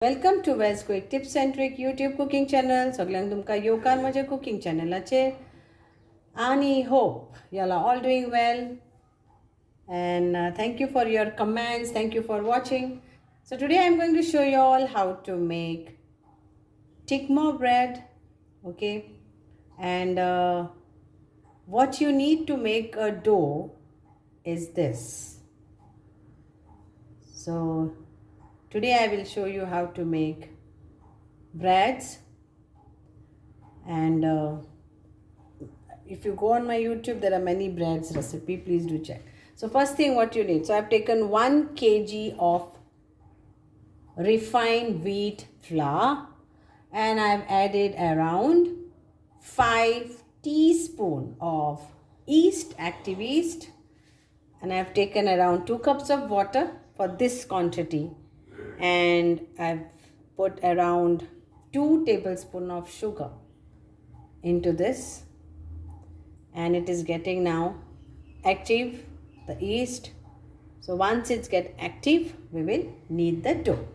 Welcome to Val's Quick Tips and Trick YouTube cooking channel. Soglang tumka येवकार माझ्या cooking channelaचे. Ani hope you are all doing well. And thank you for your comments. Thank you for watching. So today I am going to show you all how to make tikma bread. Okay. And what you need to make a dough is this. So today I will show you how to make breads. And if you go on my YouTube, there are many breads recipe. Please do check. So first thing what you need. So I've taken 1 kg of refined wheat flour and I've added around 5 teaspoon of yeast, active yeast, and I've taken around 2 cups of water for this quantity, and I've put around 2 tablespoons of sugar into this, and it is getting now active, the yeast. So once it's get active, we will knead the dough.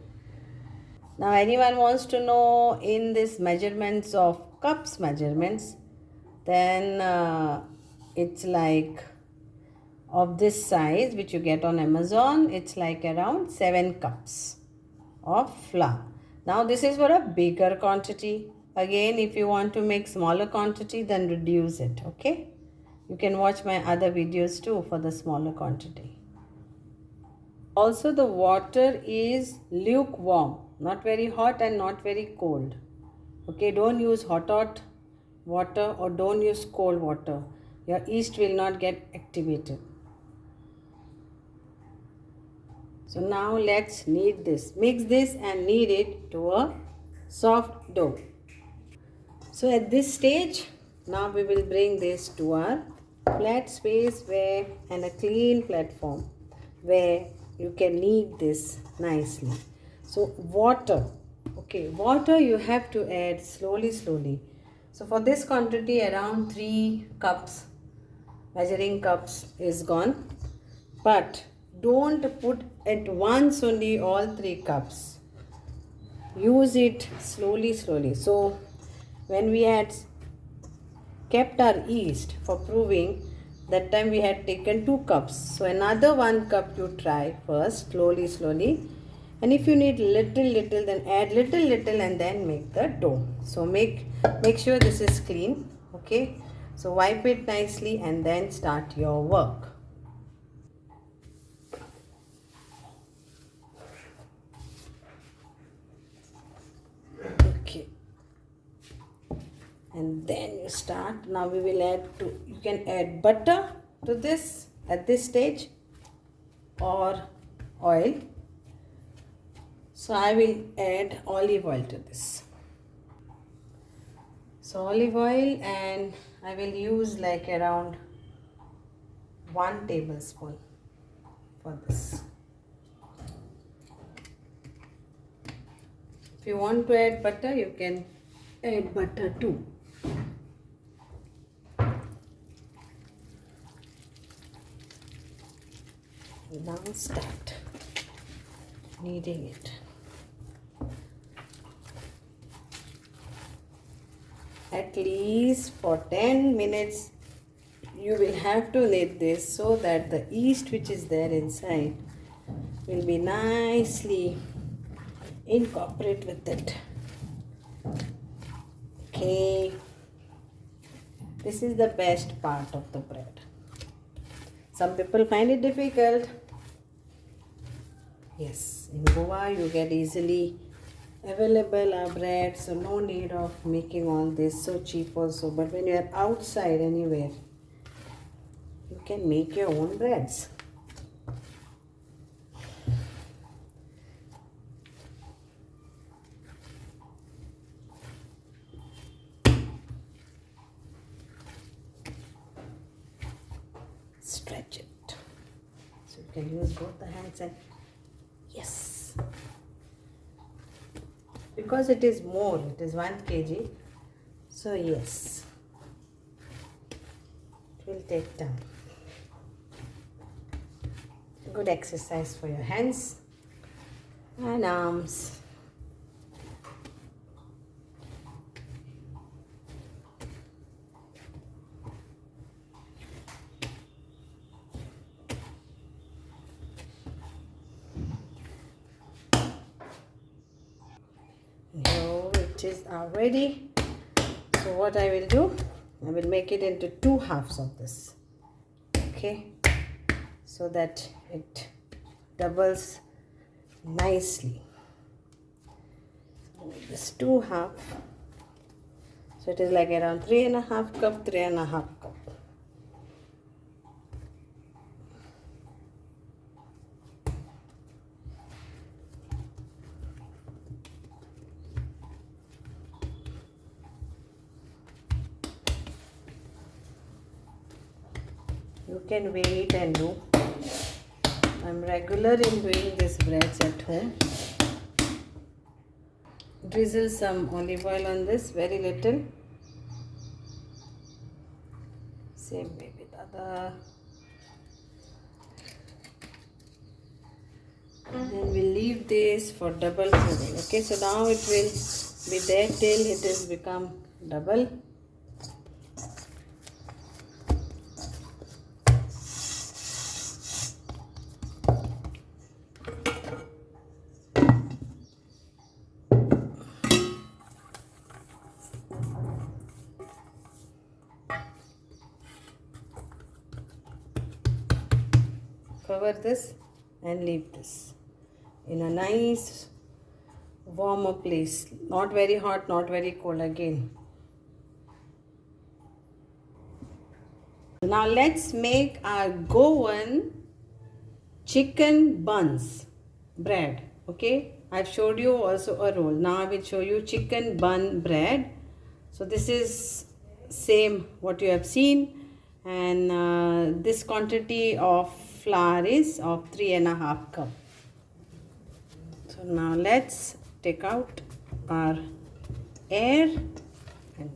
Now anyone wants to know in this measurements of cups measurements, then it's like of this size which you get on Amazon, it's like around 7 cups of flour. Now this is for a bigger quantity. Again, if you want to make smaller quantity, then reduce it. Okay, you can watch my other videos too for the smaller quantity. Also, the water is lukewarm, not very hot and not very cold. Okay, don't use hot water or don't use cold water. Your yeast will not get activated. So now let's knead this. Mix this and knead it to a soft dough. So at this stage, now we will bring this to our flat space where and a clean platform where you can knead this nicely. So water, okay, water you have to add slowly. So for this quantity around 3 cups, measuring cups is gone, but don't put at once only all 3 cups. Use it slowly. So when we had kept our yeast for proving, that time we had taken 2 cups. So another 1 cup you try first, slowly. And if you need little, then add little and then make the dough. So make sure this is clean. Okay. So wipe it nicely and then start your work. Okay. And then you start. Now we will you can add butter to this at this stage or oil. So I will add olive oil to this. So olive oil, and I will use like around 1 tablespoon for this. If you want to add butter, you can add butter too. Now start kneading it. At least for 10 minutes you will have to knead this so that the yeast which is there inside will be nicely incorporate with it. Okay, this is the best part of the bread. Some people find it difficult. Yes, in Goa you get easily available bread, so no need of making all this so cheap also. But when you are outside anywhere, you can make your own breads. Stretch it. So you can use both the hands and yes. Because it is more, it is 1 kg. So yes, it will take time. Good exercise for your hands and arms. Here it is already. So what I will do, I will make it into 2 halves of this. Okay, so that it doubles nicely. So make this 2 half. So it is like around 3.5 cup, 3.5 cup. You can wait and do. I'm regular in doing these breads at home. Drizzle some olive oil on this, very little. Same way with other. And then we'll leave this for double cooking. Okay, so now it will be there till it has become double. Cover this and leave this in a nice warmer place. Not very hot, not very cold again. Now let's make our Goan chicken buns bread. Okay, I've showed you also a roll. Now I will show you chicken bun bread. So this is same what you have seen, and this quantity of flour is of 3.5 cup. So now let's take out our air and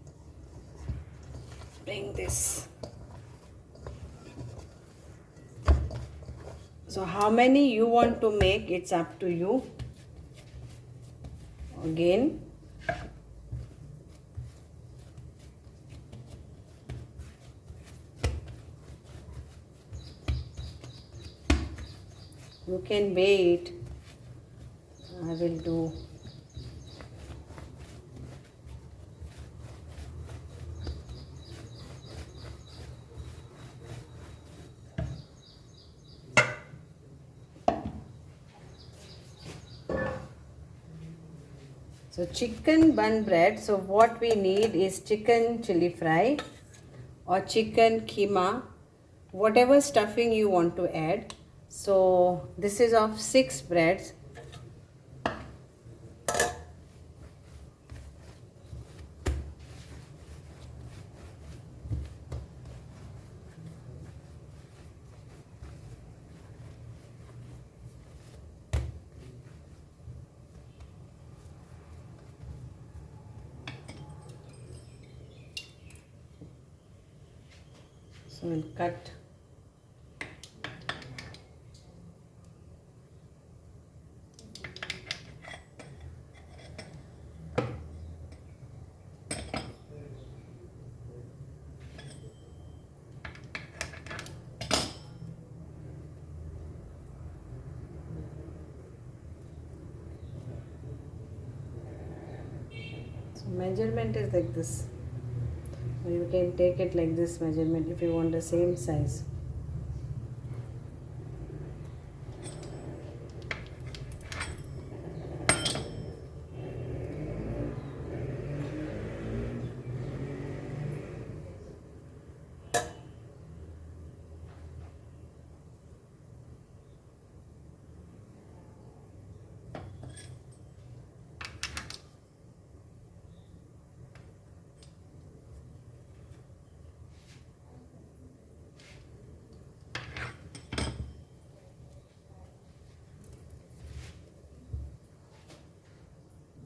bring this. So how many you want to make, it's up to you. Again, you can wait. I will do. So chicken bun bread. So what we need is chicken chili fry or chicken keema, whatever stuffing you want to add. So this is of 6 breads. So we'll cut. So measurement is like this. You can take it like this measurement if you want the same size.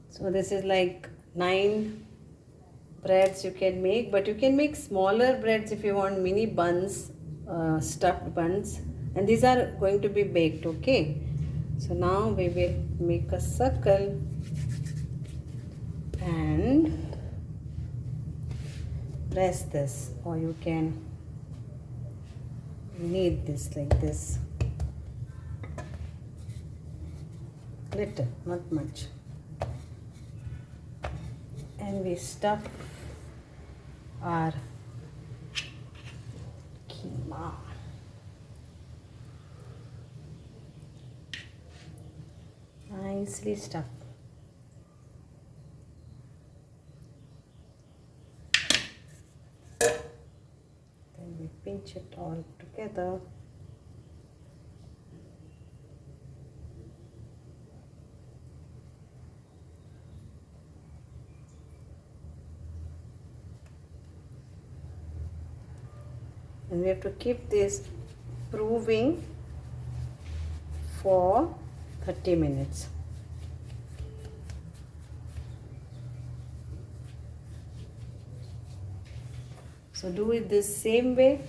So this is like 9 breads you can make, but you can make smaller breads if you want, mini buns, stuffed buns, and these are going to be baked. Okay, so now we will make a circle and press this, or you can knead this like this, little, not much. and we stuff our keema. Nicely stuffed. Then we pinch it all together. And we have to keep this proving for 30 minutes. So do it the same way.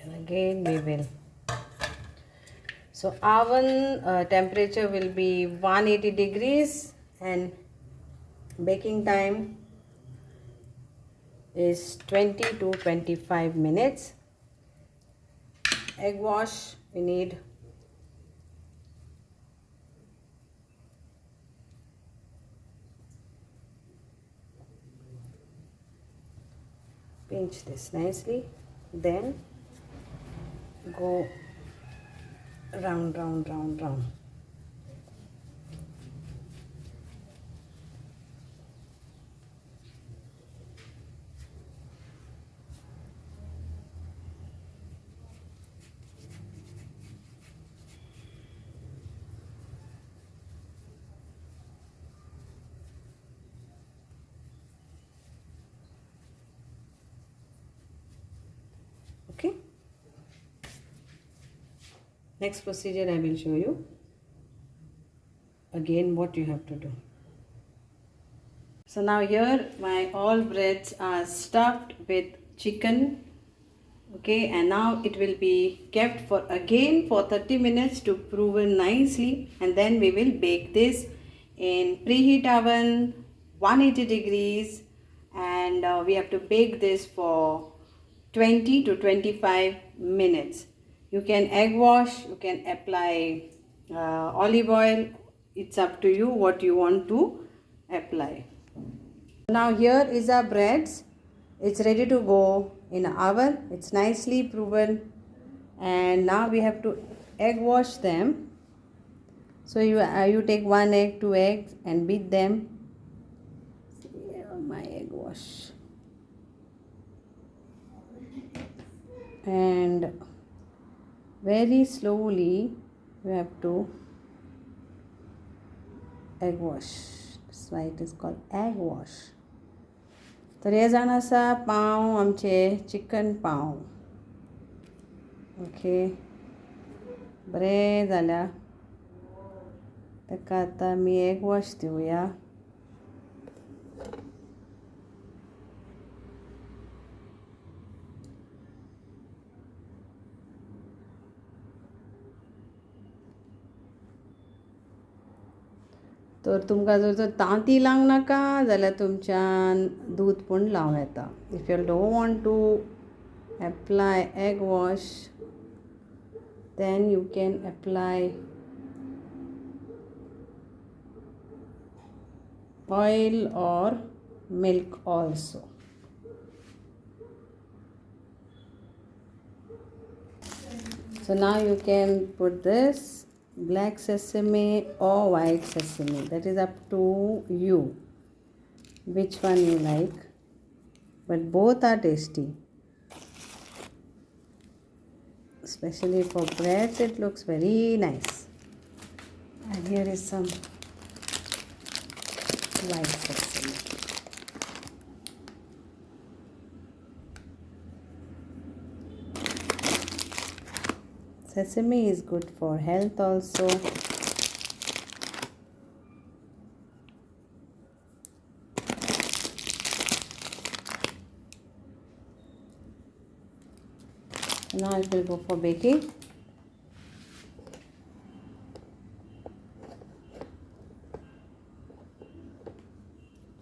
And again we will. So oven temperature will be 180 degrees and baking time is 20 to 25 minutes. Egg wash we need pinch this nicely, then go round. Okay. Next procedure I will show you. Again what you have to do. So now here my all breads are stuffed with chicken. Okay, and now it will be kept for 30 minutes to proven nicely, and then we will bake this in preheat oven 180 degrees, and we have to bake this for 20 to 25 minutes. You can egg wash, you can apply olive oil. It's up to you what you want to apply. Now here is our breads. It's ready to go in an oven. It's nicely proven, and now we have to egg wash them. So you take 1 egg, 2 eggs and beat them. Here my egg wash. And very slowly you have to egg wash. That's why it is called egg wash. तर हे जाण आसा पाव आमचे chicken पाव. Okay, बरें जाल्या. ताका आतां आमी egg wash Divya. तर तुमकां जर तांती लावंक नाका जाल्यार तुमच्यान दूद पूण लावं येता. If you don't want to apply egg wash, then you can apply oil or milk also. So now you can put this black sesame or white sesame. That is up to you which one you like, but both are tasty. Especially for breads, it looks very nice. And here is some white sesame. Sesame is good for health also. Now it will go for baking.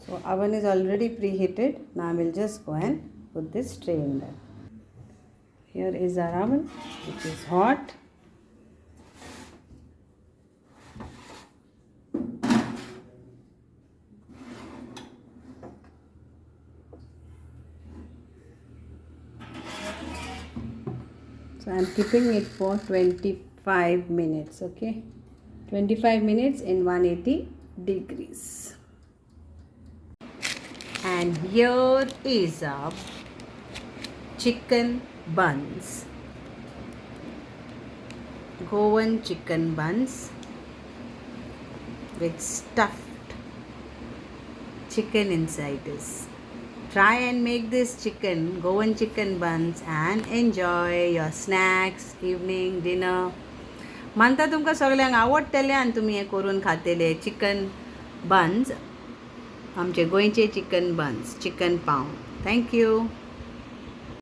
So oven is already preheated. Now I will just go and put this tray in there. Here is our oven, which is hot. So I am keeping it for 25 minutes, okay? 25 minutes in 180 degrees. And here is our chicken buns. Goan chicken buns with stuffed chicken inside this. Try and make this Goan chicken buns and enjoy your snacks, evening, dinner. म्हणता तुमकां सगळ्यांक आवडटलें आनी तुमी हें करून खातेले chicken buns आमचे गोंयचे चिकन बन्स चिकन पाव. थँक्यू.